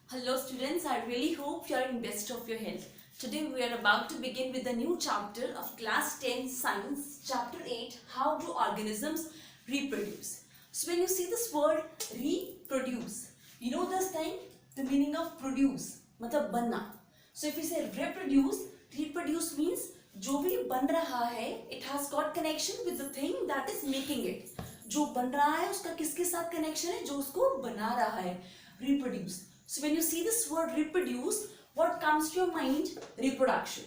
Hello students, I really hope you are in best of your health. Today we are about to begin with a new chapter of class 10 science, chapter 8, how do organisms reproduce. So when you see this word reproduce, you know this thing, the meaning of produce, मतलब बनना. So if we say reproduce means जो भी बन रहा है, it has got connection with the thing that is making it. जो बन रहा है उसका किसके साथ connection है, जो उसको बना रहा है. Reproduce. So when you see this word reproduce, what comes to your mind? Reproduction.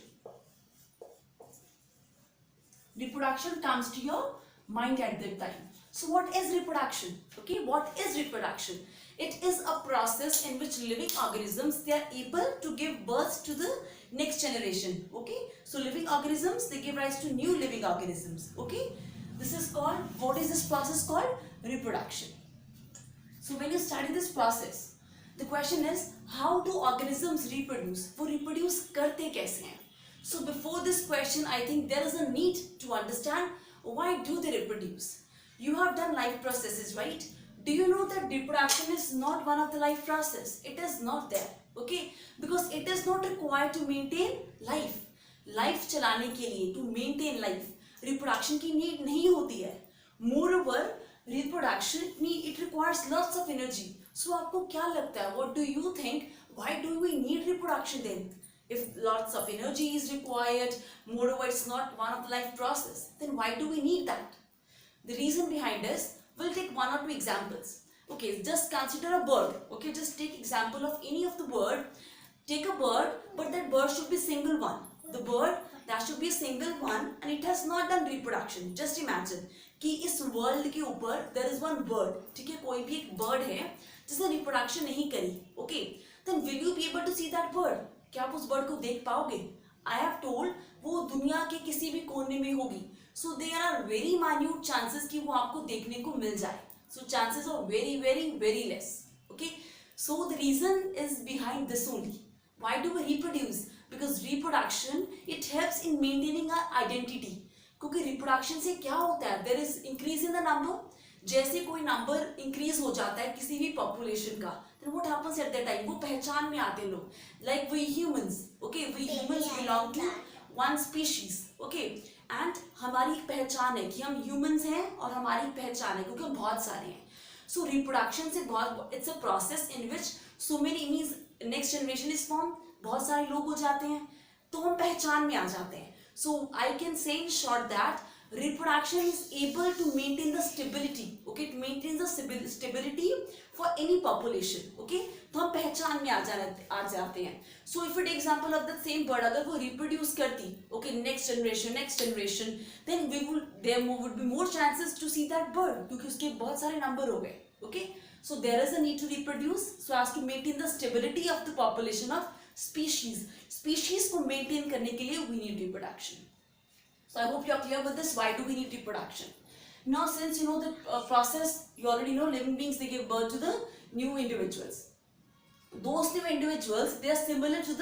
Reproduction comes to your mind at that time. So what is reproduction? Okay, what is reproduction? It is a process in which living organisms, they are able to give birth to the next generation. Okay, so living organisms, they give rise to new living organisms. Okay, this is called, what is this process called? Reproduction. So when you study this process, the question is, how do organisms reproduce? वो reproduce करते कैसे हैं? So before this question, I think there is a need to understand why do they reproduce? You have done life processes, right? Do you know that reproduction is not one of the life process? It is not there, okay? Because it is not required to maintain life. Life चलाने के लिए, to maintain life, reproduction की need नहीं होती है. Moreover, reproduction it requires lots of energy. So आपको क्या लगता है? What do you think? Why do we need reproduction then? If lots of energy is required, moreover it's not one of the life process, then why do we need that? The reason behind is, we'll take one or two examples. Okay, just consider a bird. Okay, just take example of any of the bird. Take a bird, but that bird should be single one. The bird, that should be a single one and it has not done reproduction. Just imagine कि इस world के ऊपर there is one bird, ठीक है, कोई भी एक bird है जिसने रिप्रोडक्शन नहीं करी. Okay, then will you be able to see that bird? क्या आप उस बर्ड को देख पाओगे? आई हैव टोल्ड वो दुनिया के किसी भी कोने में होगी. So there are very minute chances कि वो आपको देखने को मिल जाए. So chances are very very very less. Okay, so the reason is behind this only. Why do we reproduce? Because reproduction it helps in maintaining our identity. क्योंकि reproduction से क्या होता है? There is increase in the number. जैसे कोई number increase हो जाता है किसी भी पॉपुलेशन का, then what happens at that time? वो पहचान में आते हैं लोग. Like we humans, okay, we humans belong to one species, okay, and हमारी एक पहचान है कि हम humans हैं और हमारी एक पहचान है क्योंकि हम बहुत सारे हैं. So reproduction से बहुत, it's a process in which so many means next generation is formed. बहुत सारे लोग हो जाते हैं तो हम पहचान में आ जाते हैं. So I can say in short that reproduction is able to maintain the stability. Okay, it maintains the stability for any population. Okay, तो हम पहचान में आ जाते हैं. So if you take example of the same bird, अगर वो reproduce करती, okay, next generation, then there would be more chances to see that bird क्योंकि उसके बहुत सारे number हो गए. Okay, so there is a need to reproduce so as to maintain the stability of the population of species. Species को maintain करने के लिए we need reproduction. So I hope you are clear with this. Why do we need reproduction? Now since you know the process, you already know living beings, they give birth to the new individuals. Those new individuals, they are similar to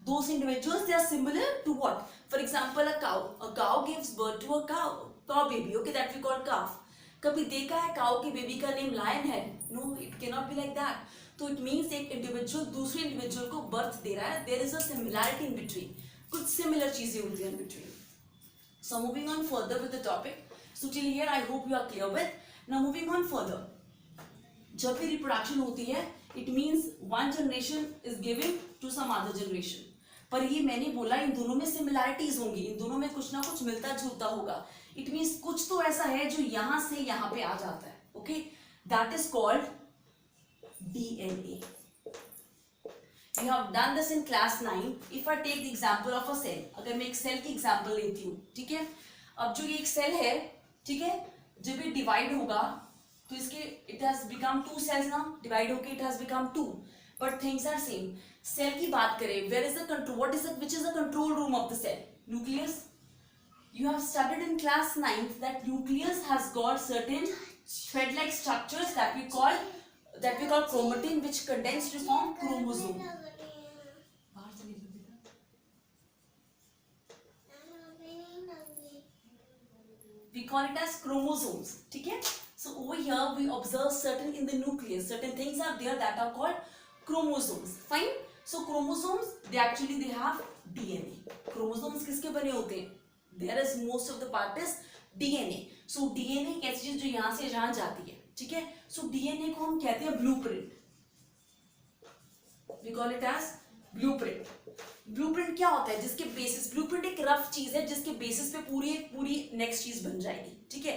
those individuals, they are similar to what? For example, a cow. A cow gives birth to a cow baby, okay, that we call calf. कभी देखा है cow के baby का name lion है? No, it cannot be like that. So it means एक individual दूसरे individual को birth दे रहा है. There is a similarity in between. कुछ similar चीजें होती हैं in between. So moving on further with the topic. So till here I hope you are clear with. Now moving on further. जब भी reproduction होती है, it means one generation is giving to some other generation. पर ये मैंने बोला इन दोनों में similarities होंगी, इन दोनों में कुछ ना कुछ मिलता जुलता होगा. It means कुछ तो ऐसा है जो यहाँ से यहाँ पे आ जाता है. Okay, that is called DNA. You have done this in class 9. If I take the example of a cell, अगर मैं एक सेल की एग्जाम्पल लेती हूँ, ठीक है, अब जो ये एक सेल है, ठीक है, जब ये डिवाइड होगा तो इसके it has become two cells now, divide होके it has become two, but things are same. Cell की बात करें, where is the control? Which is the control room of the cell? Nucleus. You have studied in class 9 that nucleus has got certain thread-like structures that we call chromatin, which condense to form chromosome. We call it as chromosomes. ठीक है? So over here we observe certain in the nucleus, certain things are there that are called chromosomes. Fine. So chromosomes, they actually they have DNA. Chromosomes किसके बने होते हैं? There is most of the part is DNA. So DNA एक ऐसी चीज जो यहाँ से जहाँ जाती है, ठीक है? So DNA को हम कहते हैं blueprint. We call it as blueprint. Blueprint क्या होता है? जिसके बेसिस, blueprint एक रफ चीज है जिसके बेसिस पे पूरी नेक्स्ट चीज बन जाएगी, ठीक है?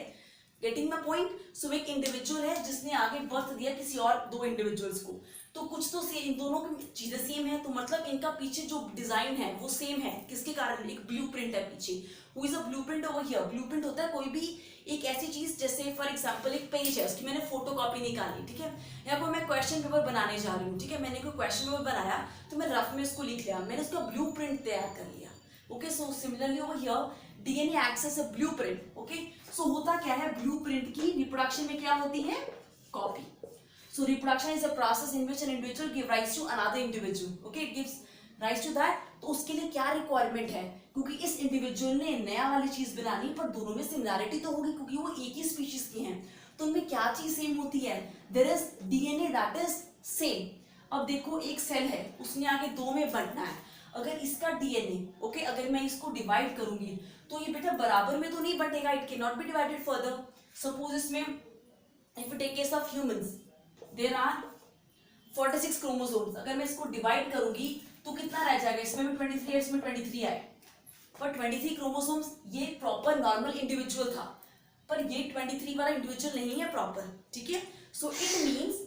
Getting my point? सो एक इंडिविजुअल है जिसने आगे बर्थ दिया किसी और दो इंडिविजुअल्स को, तो कुछ तो इन दोनों की चीजें सेम है, तो मतलब इनका पीछे जो डिजाइन है वो सेम है, किसके कारण? एक ब्लूप्रिंट है पीछे. Who is a blueprint over here? Blueprint होता है कोई भी एक ऐसी चीज, जैसे फॉर एग्जांपल एक पेज है, उसकी मैंने फोटो कॉपी निकाली, ठीक है? या कोई मैं क्वेश्चन पेपर बनाने जा रही हूँ, ठीक है? मैंने कोई क्वेश्चन पेपर बनाया तो मैं रफ में उसको लिख लिया, मैंने उसका ब्लूप्रिंट तैयार कर लिया. Okay, so similarly over here DNA acts as a blueprint. Okay, so होता क्या है? ब्लूप्रिंट की रिप्रोडक्शन में क्या होती है? Copy. So reproduction is a process in which an individual give rise to another individual. Okay, it gives rise to that. तो उसके लिए क्या रिक्वायरमेंट है? क्योंकि इस इंडिविजुअल ने नया वाली चीज बनानी, पर दोनों में सिमिलैरिटी तो होगी क्योंकि वो एक ही स्पीशीज के हैं. तो उनमें क्या चीज सेम होती है? There is DNA that is same. अब देखो एक सेल है, उसने आगे दो में बंटना है. अगर इसका डीएनए, ओके, अगर मैं इसको डिवाइड करूंगी तो ये बेटा बराबर में तो नहीं बंटेगा. It can not be divided further. Suppose इसमें if you take case of humans, there are 46 chromosomes. अगर मैं इसको डिवाइड करूंगी तो कितना रह जाएगा? इसमें भी 23 है, इसमें 23 आए, पर 23 क्रोमोसोम्स ये प्रॉपर नॉर्मल इंडिविजुअल था, पर ये 23 वाला इंडिविजुअल नहीं है प्रॉपर, ठीक है? सो इट मींस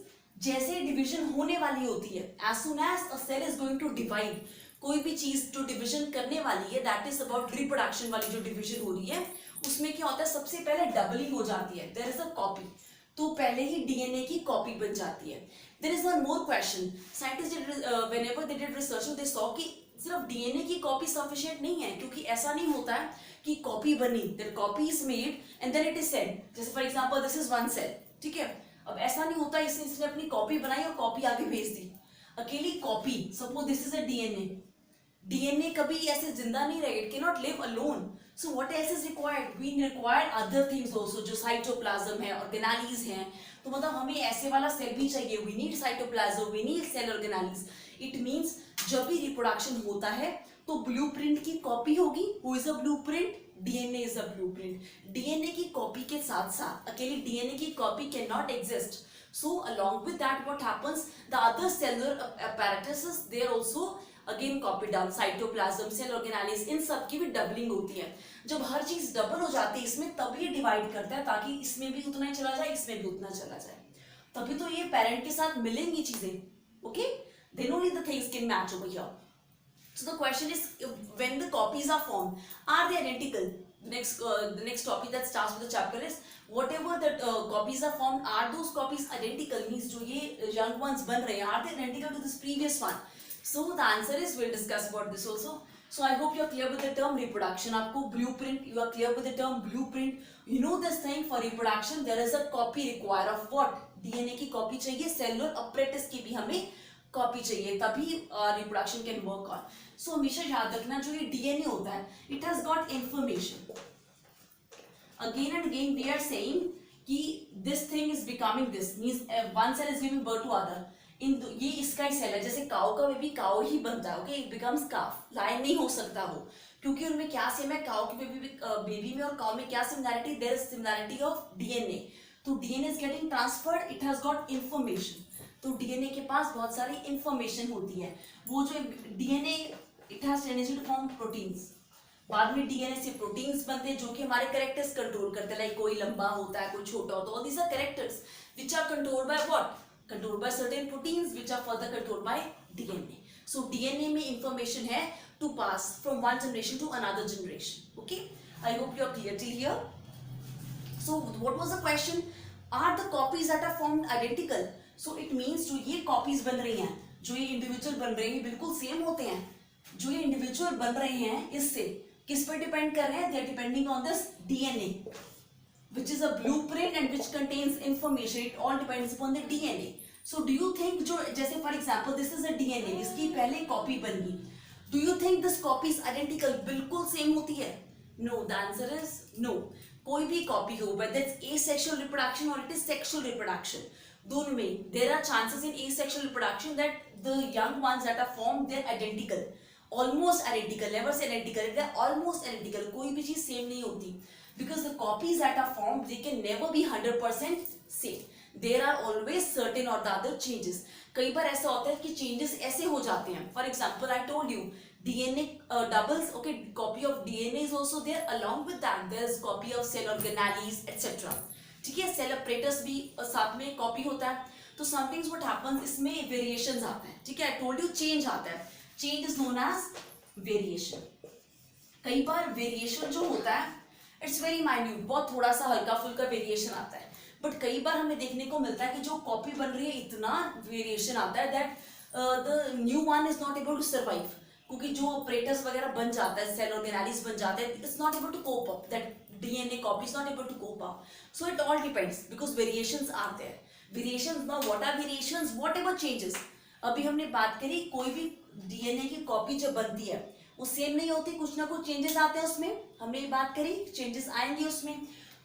जैसे डिवीजन होने वाली होती है, as soon as a cell is going to divide, कोई भी चीज जो डिवीजन करने वाली है, दैट इज अबाउट रिप्रोडक्शन वाली जो डिवीजन हो रही है, उसमें क्या होता है? सबसे पहले डबलिंग हो जाती है. There is a copy. तो पहले ही डीएनए की कॉपी बन जाती है. There is one more question. Scientist whenever they did research they saw कि सिर्फ डीएनए की कॉपी सफिशिएंट नहीं है, क्योंकि ऐसा नहीं होता है कि कॉपी बनी, there copy is made and then it is send. जैसे for example this is one cell, ठीक है? अब ऐसा नहीं होता इसने अपनी कॉपी बनाई और कॉपी आगे भेज दी. अकेली copy, suppose this is a DNA. DNA कभी ऐसे जिंदा नहीं रहेगा, it can not live alone. So what else is required? We require other things also, जो साइटोप्लाज्म है, ऑर्गेनेलीज हैं. तो मतलब हमें ऐसे वाला सेल भी चाहिए. We need cytoplasm, we need cell organelles. It means जब भी रिप्रोडक्शन होता है तो ब्लूप्रिंट की कॉपी होगी. Who is a blueprint? DNA is a blueprint. DNA की कॉपी के साथ साथ अकेली DNA की copy cannot exist. So along with that, what happens? The other cellular apparatuses they are also again copy down. Cytoplasm, cell organelles, इन सब की भी डबलिंग होती है. जब हर चीज डबल हो जाती है इसमें, तब ये डिवाइड करता है ताकि इसमें भी उतना ही चला जाए, इसमें भी उतना चला जाए. तभी तो ये पेरेंट के साथ मिलेंगी चीजें. Okay, then only the things can match over here. So the question is when the copies are formed, are they identical? The next topic that starts with the chapter is whatever the copies are formed, are those copies identical? Means जो ये young ones बन रहे हैं, are they identical to this previous one? So the answer is, we'll discuss about this also. So I hope you are clear with the term reproduction. आपको blueprint, you are clear with the term blueprint. You know this thing, for reproduction there is a copy required of what? DNA की copy चाहिए, cellular apparatus की भी हमें copy चाहिए, तभी reproduction can work on. So हमेशा याद रखना, जो ये DNA होता है, it has got information. Again and again we are saying कि this thing is becoming this, means one cell is giving birth to other. ये इसका ही सेल है. जैसे काऊ का बेबी काऊ ही बनता है. Okay, it becomes calf. Line नहीं हो सकता वो, क्योंकि उनमें क्या सेम है? काऊ की बेबी में और काऊ में क्या similarity? There is similarity of DNA. तो DNA is getting transferred, it has got information. तो डीएनए के पास बहुत सारी इंफॉर्मेशन होती है. वो जो DNA, it has tendency to form proteins. बाद में डीएनए से प्रोटीन्स बनते हैं जो कि हमारे कैरेक्टर्स कंट्रोल करते हैं. लाइक कोई लंबा होता है, कोई छोटा होता है. All these are characters which are controlled by what? Controlled by certain proteins which are further controlled by DNA. So DNA में information है to pass from one generation to another generation. Okay, I hope you are clear till here. So what was the question? Are the copies that are formed identical? So it means जो ये copies बन रही हैं, जो ये individual बन रहे हैं, बिल्कुल same होते हैं. जो ये individual बन रहे हैं, इससे किस पर depend कर रहे हैं? They are depending on this DNA, which is a blueprint and which contains information. It all depends upon the DNA. So do you think, जो जैसे for example this is a DNA, इसकी पहले copy बनी, do you think this copy is identical? बिल्कुल same होती है? No, the answer is no. कोई भी कॉपी हो, whether it's asexual reproduction or it is sexual reproduction, दोनों में there are chances in asexual reproduction that the young ones that are formed they're identical, almost identical, never say identical, they're almost identical, कोई भी चीज same नहीं होती, because the copies that are formed they can never be 100% same, there are always certain or the other changes. कई बार ऐसा होता है कि changes ऐसे हो जाते हैं, for example I told you DNA doubles, okay, copy of DNA is also there, along with that there's copy of cell organelles etc. ठीक है, सेल ऑपरेटर्स भी साथ में कॉपी होता है, तो समथिंग्स व्हाट हैपेंस इसमें वेरिएशंस आते हैं, ठीक है, आई टोल्ड यू चेंज आता है, change is known as variation. कई बार वेरिएशन जो होता है इट्स वेरी माइन्यूट, बहुत थोड़ा सा हल्का फुल्का वेरिएशन आता है, बट कई बार हमें देखने को मिलता है कि जो कॉपी बन रही है इतना वेरिएशन आता है that the new one is not able to survive, क्योंकि जो ऑपरेटर्स वगैरह बन जाता है, सेल ऑर्गेनेलिस बन जाते हैं, it's not able to cope up, that DNA copy is not able to cope up. So it all depends because variations are there. Variations, now what are variations? Whatever changes. अभी हमने बात करी कोई भी DNA की copy जब बनती है वो सेम नहीं होती, कुछ ना कुछ चेंजेस आते हैं उसमें, हमने ये बात करी चेंजेस आएंगे उसमें,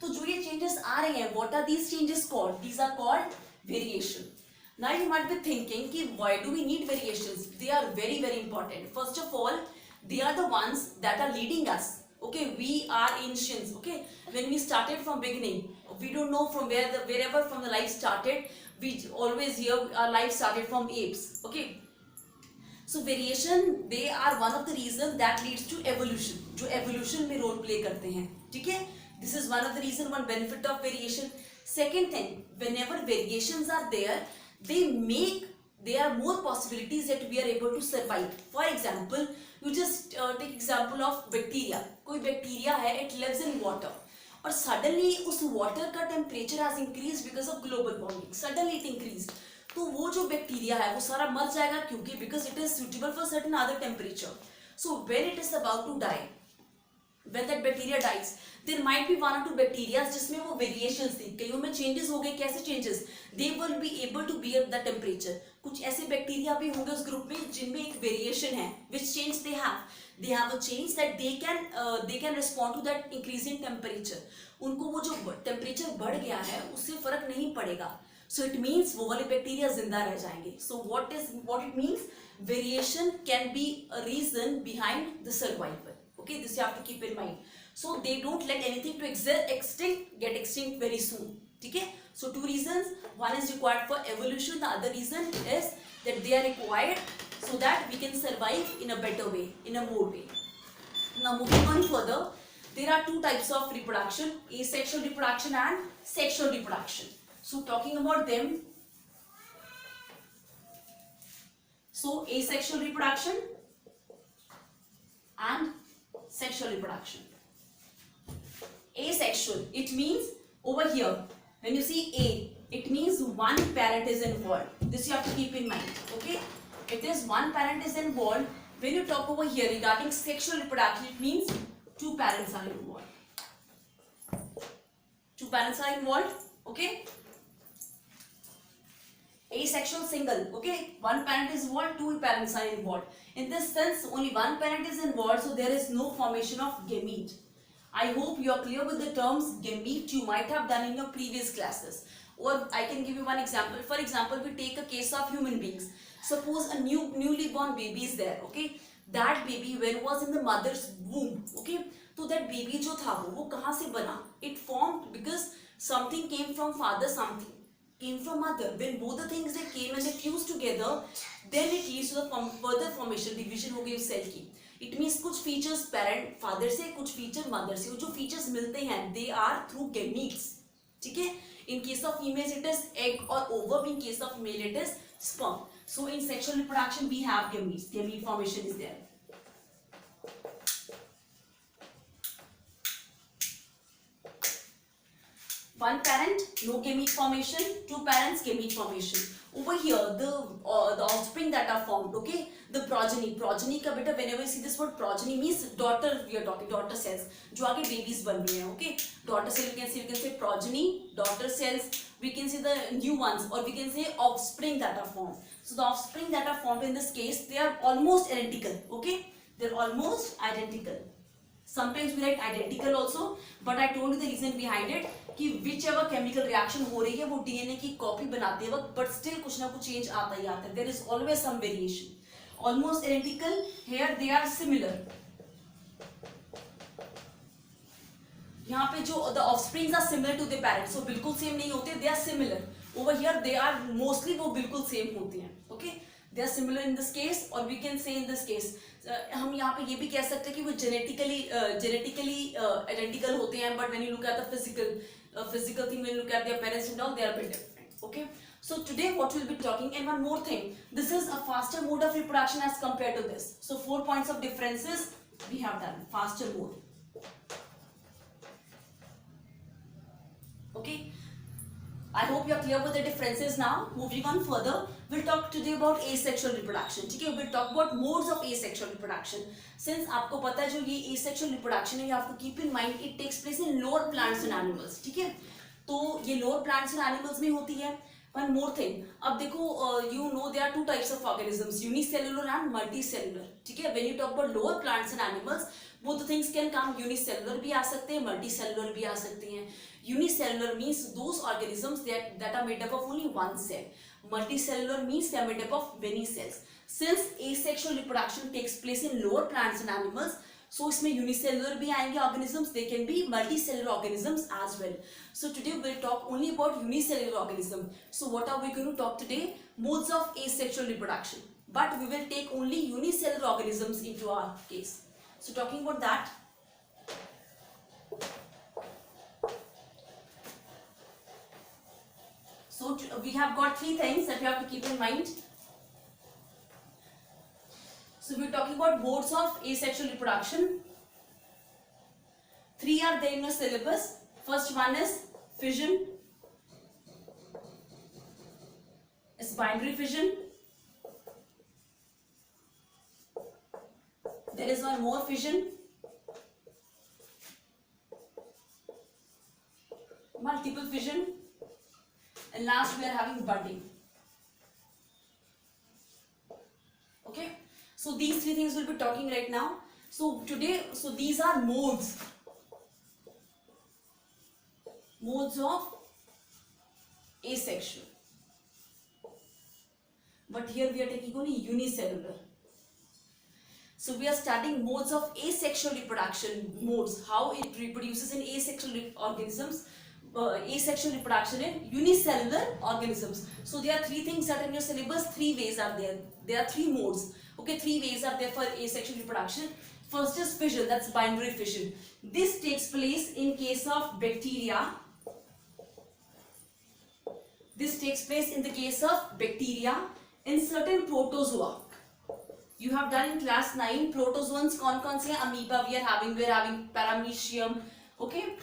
तो जो ये चेंजेस आ रहे हैं what are these changes called? These are called variation. Now you might be thinking कि why do we need variations? They are very very important. First of all, they are the ones that are leading us. Okay, we are ancients. Okay, when we started from beginning, we don't know from wherever from the life started, we always hear our life started from apes. Okay, so variation they are one of the reasons that leads to evolution, जो evolution में role play करते हैं, ठीक है, this is one of the reason, one benefit of variation. Second thing, whenever variations are there, there are more possibilities that we are able to survive. For example, you just take example of bacteria. कोई bacteria है, it lives in water, और suddenly उस water का temperature has increased because of global warming. Suddenly it increased. तो वो जो bacteria है वो सारा मर जाएगा, क्योंकि because it is suitable for certain other temperature. So when it is about to die, when that bacteria dies, there might be one or two bacteria जिसमें वो variations थी, कईयों में changes हो गए, कैसे changes? They will be able to bear the temperature. कुछ ऐसे बैक्टीरिया भी होंगे उस ग्रुप में जिनमें एक वेरिएशन है, which change they have a change that they can respond to that increasing temperature. उनको वो जो टेम्परेचर बढ़ गया है उससे फर्क नहीं पड़ेगा, so it means वो वाले बैक्टीरिया जिंदा रह जाएंगे. So what it means, variation can be a reason behind the survival. Okay, this you have to keep in mind. So they don't let anything to get extinct very soon. Okay, so two reasons, one is required for evolution, the other reason is that they are required so that we can survive in a better way, in a more way. Now moving on further, there are two types of reproduction, asexual reproduction and sexual reproduction. So talking about them, so asexual reproduction and sexual reproduction. Asexual, it means over here when you see A, it means one parent is involved. This you have to keep in mind. Okay, it is one parent is involved. When you talk over here regarding sexual reproduction, it means two parents are involved. Two parents are involved. Okay, asexual single. Okay, one parent is involved, two parents are involved. In this sense, only one parent is involved, so there is no formation of gamete. I hope you are clear with the terms gamete. You might have done in your previous classes. Or I can give you one example. For example, we take a case of human beings. Suppose a newly born baby is there. Okay, that baby when was in the mother's womb. Okay, so that baby जो था वो कहाँ से बना? It formed because something came from father, something came from mother. When both the things they came and they fused together, then it leads to the further formation, division हो गई उस cell की. It means कुछ features parent father से, कुछ feature mother से. वो जो features मिलते हैं, they are through gametes. ठीक है? In case of females it is egg or ovum. In case of male it is sperm. So in sexual reproduction we have gametes. Gamete formation is there. One parent, no gamete formation. Two parents, gamete formation. Over here, the offspring that are formed, okay, the progeny का बेटा whenever you see this word progeny means daughter, we are talking daughter cells, जो आगे babies बन रहे हैं, okay, daughter cell we can say progeny, daughter cells, we can say the new ones, or we can say offspring that are formed. So the offspring that are formed in this case, they are almost identical, okay, they are almost identical. Sometimes we write identical also, but I told you the reason behind it कि whichever chemical reaction हो रही है वो DNA की copy बनाते वक्त but still कुछ ना कुछ चेंज आता ही आता है. There is always some variation. Almost identical, here they are similar. यहाँ पे जो the offsprings are similar to the parents, so बिल्कुल सेम नहीं होते, they are similar. Over here they are mostly वो बिल्कुल सेम होते हैं. Okay, they are similar in this case, or we can say in this case हम यहाँ पे ये भी कह सकते हैं कि वो genetically identical होते हैं, but when you look at the physical thing, when you look at their parents and all, they are a bit different. Okay, so today what we'll be talking, and one more thing, this is a faster mode of reproduction as compared to this. So 4 points of differences we have done. Faster mode. Okay, I hope you are clear with the differences now. Moving on further, we'll talk today about asexual reproduction. Okay, we'll talk about modes of asexual reproduction. Since आपको पता है जो ये asexual reproduction है, you have to keep in mind it takes place in lower plants and animals. ठीक है, तो ये lower plants and animals में होती है. One more thing, अब देखो you know there are two types of organisms, unicellular and multicellular. ठीक है, when you talk about lower plants and animals, both the things can come. Unicellular भी आ सकते हैं, multicellular भी आ सकते हैं. Unicellular means those organisms that are made up of only one cell. Multicellular means they are made up of many cells. Since asexual reproduction takes place in lower plants and animals, so इसमें unicellular भी आएंगे organisms, they can be multicellular organisms as well. So today we'll talk only about unicellular organism. So what are we going to talk today? Modes of asexual reproduction. But we will take only unicellular organisms into our case. So talking about that, so we have got 3 things that you have to keep in mind. So we're talking about modes of asexual reproduction. 3 are there in your syllabus. First one is fission. It's binary fission. There is one more fission. Multiple fission. And last we are having budding. Okay, so these 3 things we'll be talking right now. So today, so these are modes of asexual, but here we are taking only unicellular. So we are studying modes of asexual reproduction, modes, how it reproduces in asexual organisms. Asexual reproduction in unicellular organisms. So there are 3 things that in your syllabus, 3 ways are there. There are 3 modes. Okay, 3 ways are there for asexual reproduction. First is fission, that's binary fission. This takes place in case of bacteria. This takes place in the case of bacteria, in certain protozoa. You have done in class 9 protozoans. कौन से amoeba we're having paramecium. Okay,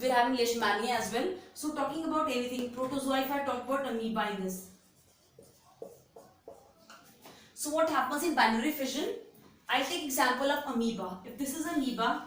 we're having leishmania as well. So talking about anything protozoa, if I talk about amoeba in this, so what happens in binary fission? I'll take example of amoeba. If this is amoeba,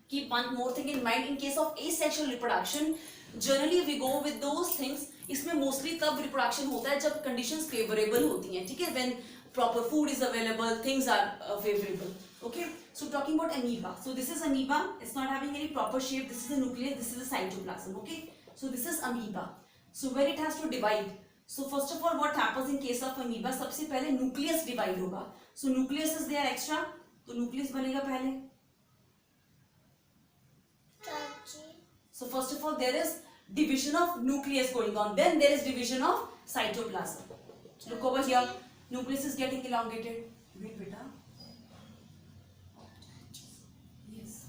keep one more thing in mind. In case of asexual reproduction, generally we go with those things. इसमें mostly तब reproduction होता है जब conditions favorable होती हैं. ठीक है, when proper food is available, things are favorable. Okay, so talking about amoeba. So this is amoeba. It's not having any proper shape. This is a nucleus. This is a cytoplasm. Okay, so this is amoeba. So when it has to divide, so first of all, what happens in case of amoeba? सबसे पहले nucleus divide होगा. So nucleus is there extra. तो nucleus बनेगा पहले. So first of all, there is division of nucleus going on. Then there is division of cytoplasm. Look over here. Nucleus is getting elongated. Wait, beta. Yes.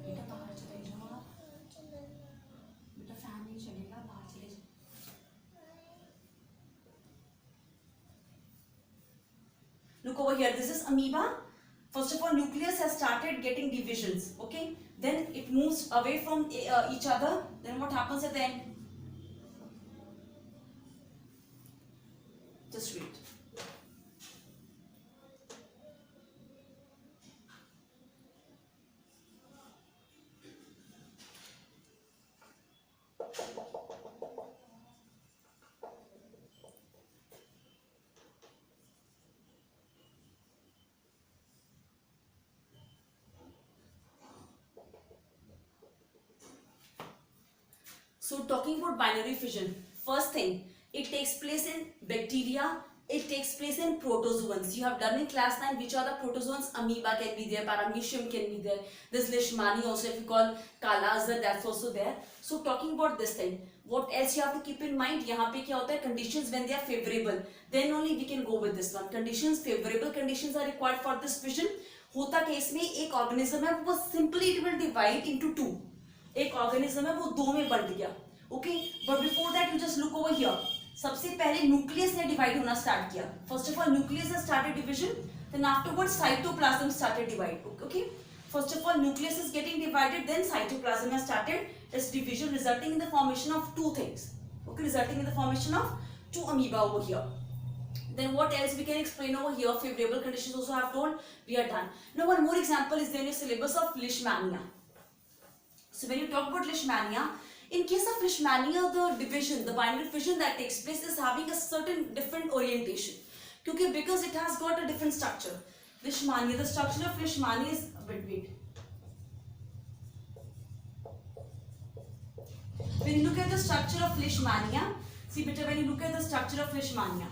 बेटा बाहर चले जाओ. बेटा fan नहीं चलेगा, बाहर चले जाओ. Look over here. This is amoeba. First of all, nucleus has started getting divisions. Okay. Then it moves away from each other. Then what happens at the end? Just wait. So talking about binary fission, first thing, it takes place in bacteria, it takes place in protozoans. You have done in class 9 which are the protozoans. Amoeba can be there, paramecium can be there. This leishmania also, if you call kala azar, that's also there. So talking about this thing, what else you have to keep in mind? यहाँ पे क्या होता है? Conditions when they are favorable, then only we can go with this one. Conditions, favorable conditions are required for this fission. होता क्या इसमें, एक organism है वो simply it will divide into two. एक organism है वो दो में बंट गया. Okay, but before that you just look over here. सबसे पहले न्यूक्लियस ने डिवाइड होना स्टार्ट किया. First of all nucleus has started division, then afterwards cytoplasm started divide. Okay, first of all nucleus is getting divided, then cytoplasm has started its division, resulting in the formation of two things. Okay, resulting in the formation of two amoeba over here. Then what else we can explain over here? Favorable conditions also I have told. We are done. Now one more example is there in your syllabus of leishmania. So when you talk about leishmania, in case of leishmania, the division, the binary fission that takes place is having a certain different orientation. Because it has got a different structure. Leishmania, the structure of leishmania is wait. When you look at the structure of leishmania, see better, when you look at the structure of leishmania,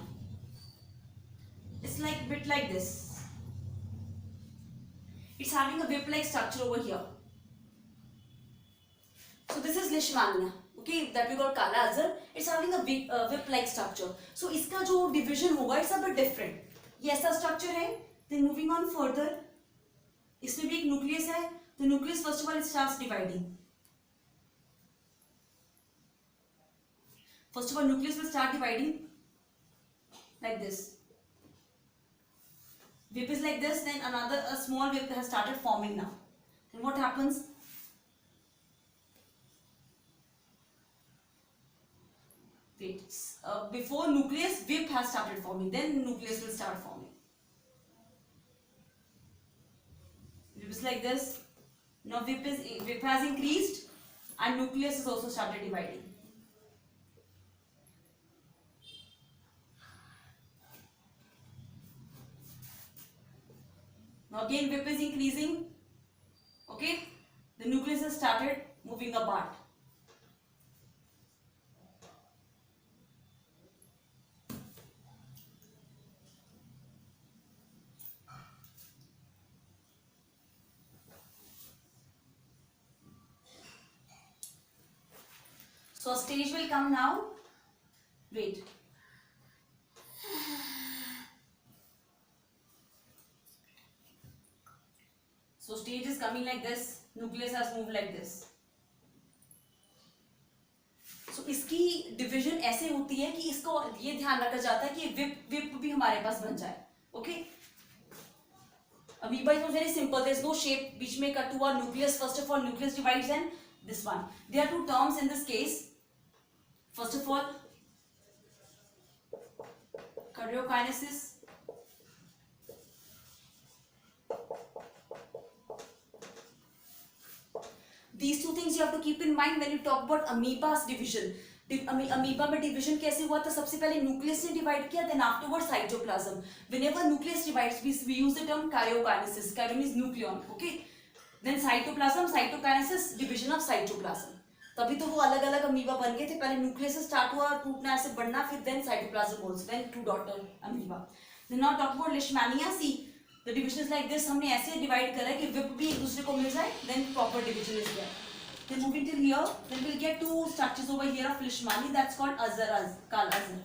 it's like bit like this. It's having a whip-like structure over here. So this is leishmania, okay, that we call kala azar. It's having a whip-like structure. So इसका जो division होगा, it's a bit different. ये ऐसा structure है. Then moving on further, इसमें भी एक nucleus है. The nucleus first of all it starts dividing. First of all, nucleus will start dividing like this. Whip is like this. Then a small whip has started forming now. Then what happens? Wait, before nucleus, whip has started forming, then nucleus will start forming. Whip is like this. Now whip has increased and nucleus has also started dividing. Now again whip is increasing. Okay, the nucleus has started moving apart. So a stage will come now. Wait. So stage is coming like this. Nucleus has moved like this. So इसकी division ऐसे होती है कि इसको ये ध्यान रखा जाता है कि whip भी हमारे पास बन जाए. Okay. Amoeba is very simple. There is no shape. बीच में कट हुआ nucleus. First of all, nucleus divides and this one. There are two terms in this case. First of all, karyokinesis. These two things you have to keep in mind when you talk about amoeba's division. Amoeba में division कैसे हुआ था? सबसे पहले nucleus ने divide किया, then afterwards cytoplasm. Whenever nucleus divides, we use the term karyokinesis. Karyo means nucleon. Okay. Then cytoplasm, cytokinesis, division of cytoplasm. तभी तो वो अलग अलग अमीबा बन गए थे. पहले न्यूक्लियस से स्टार्ट हुआ, टूटना, ऐसे बढ़ना, फिर then cytoplasm also, then two daughter amoeba. Then now talk about leishmania. See the division is like this. हमने ऐसे डिवाइड करा है कि विप भी एक दूसरे को मिल जाए, then proper division is there. Then moving till here, then will get two structures over here of leishmania, that's called azar, kala azar.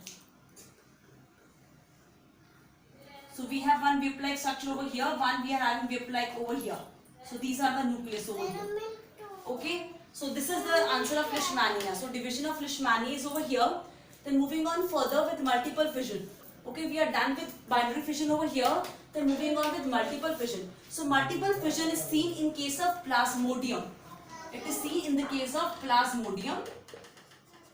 So we have one whip like structure over here, one we are having whip like over here. So these are the nucleus over here. Okay. So this is the answer of leishmania. So division of leishmania is over here. Then moving on further with multiple fission. Okay, we are done with binary fission over here. Then moving on with multiple fission. So multiple fission is seen in case of Plasmodium. It is seen in the case of Plasmodium.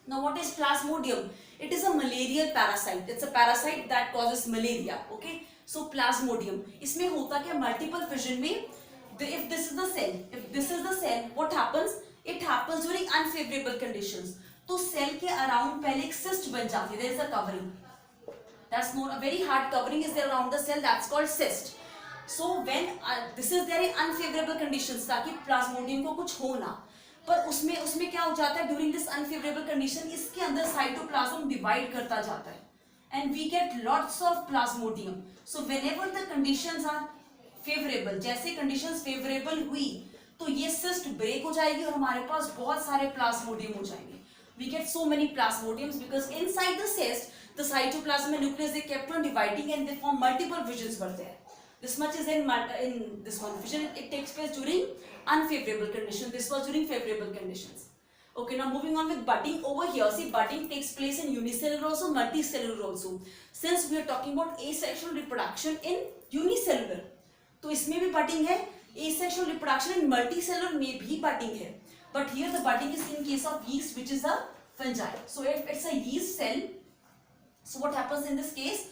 Now what is Plasmodium? It is a malarial parasite. It's a parasite that causes malaria. Okay, so Plasmodium. इसमें होता क्या? Multiple fission में, if this is the cell, what happens? It happens during unfavorable conditions. तो cell के around पहले एक cyst बन जाती है. There is a covering. That's known, a very hard covering is there around the cell. That's called cyst. So when this is there in unfavorable conditions, ताकि Plasmodium को कुछ हो ना. पर उसमें उसमें क्या हो जाता है, ड्यूरिंग दिस अनफेवरेबल कंडीशन इसके अंदर साइटोप्लाज्म डिवाइड करता जाता है and we get lots of plasmodium. So whenever the conditions are favourable, जैसे कंडीशंस फेवरेबल हुई तो ये सिस्ट ब्रेक हो जाएगी और हमारे पास बहुत सारे प्लाज्मोडियम हो जाएंगे. We get so many plasmodiums because inside the cyst, the cytoplasm and nucleus they kept on dividing and they form multiple visions were there. This much is in this one vision. It takes place during unfavorable conditions. This was during favorable conditions. Okay, now moving on with budding over here. See, budding takes place in unicellular also, multicellular also. Since we are talking about asexual reproduction in unicellular, तो इसमें भी budding है. Asexual reproduction in multicellular में भी budding है. But here the budding is in case of yeast, which is a fungi. So if it's a yeast cell, so what happens in this case?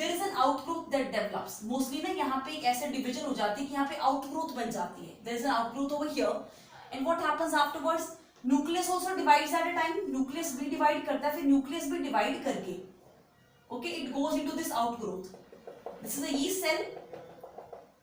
There is an outgrowth that develops. Mostly ना यहाँ पे एक ऐसा division हो जाती है कि यहाँ पे outgrowth बन जाती है. There is an outgrowth over here, and what happens afterwards? Nucleus also divides at a time. Nucleus भी divide करता है, फिर nucleus भी divide करके, okay, it goes into this outgrowth. This is a yeast cell.